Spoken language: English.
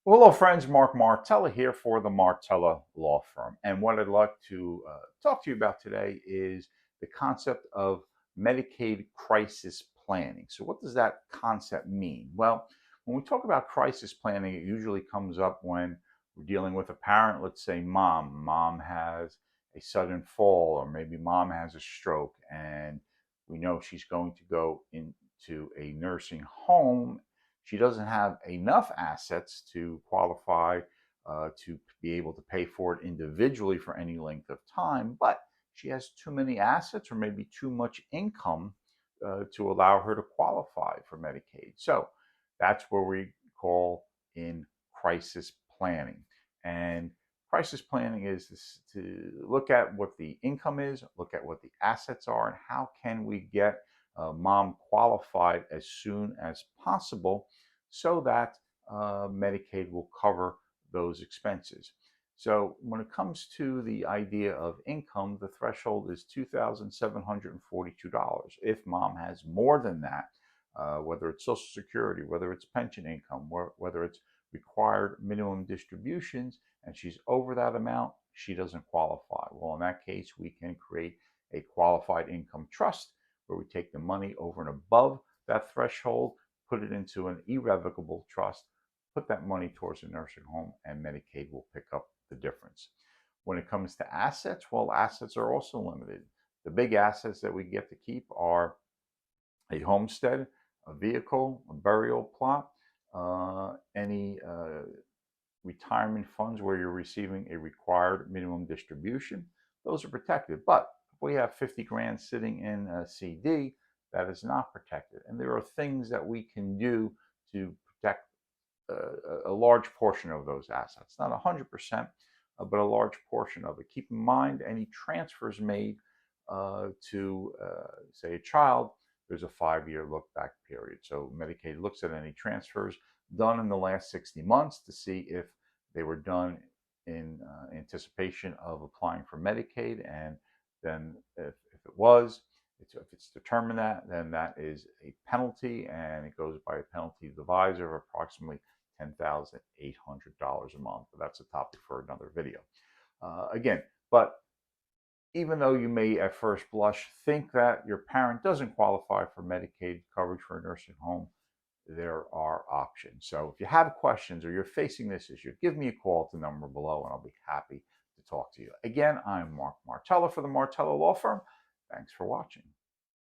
Well, hello, friends. Mark Martella here for the Martella Law Firm. And what I'd like to talk to you about today is the concept of Medicaid crisis planning. So, what does that concept mean? Well, when we talk about crisis planning, it usually comes up when we're dealing with a parent, let's say mom. Mom has a sudden fall, or maybe mom has a stroke, and we know she's going to go into a nursing home. She doesn't have enough assets to qualify to be able to pay for it individually for any length of time, but she has too many assets or maybe too much income to allow her to qualify for Medicaid. So that's where we call in crisis planning. And crisis planning is this, to look at what the income is, look at what the assets are, and how can we get mom qualified as soon as possible so that Medicaid will cover those expenses. So when it comes to the idea of income, the threshold is $2,742. If mom has more than that, whether it's Social Security, whether it's pension income, whether it's required minimum distributions, and she's over that amount, she doesn't qualify. Well, in that case, we can create a qualified income trust where we take the money over and above that threshold, put it into an irrevocable trust, put that money towards a nursing home, and Medicaid will pick up the difference. When it comes to assets, well, assets are also limited. The big assets that we get to keep are a homestead, a vehicle, a burial plot, any retirement funds where you're receiving a required minimum distribution. Those are protected. But if we have 50 grand sitting in a CD, that is not protected. And there are things that we can do to protect a large portion of those assets. Not 100%, but a large portion of it. Keep in mind, any transfers made to, say, a child, there's a 5-year look-back period. So Medicaid looks at any transfers done in the last 60 months to see if they were done in anticipation of applying for Medicaid. And then if it was, if it's determined that, then that is a penalty, and it goes by a penalty divisor of approximately $10,800 a month. But that's a topic for another video. Again, but even though you may at first blush think that your parent doesn't qualify for Medicaid coverage for a nursing home, there are options. So if you have questions or you're facing this issue, give me a call at the number below and I'll be happy to talk to you. Again, I'm Mark Martella for the Martella Law Firm. Thanks for watching.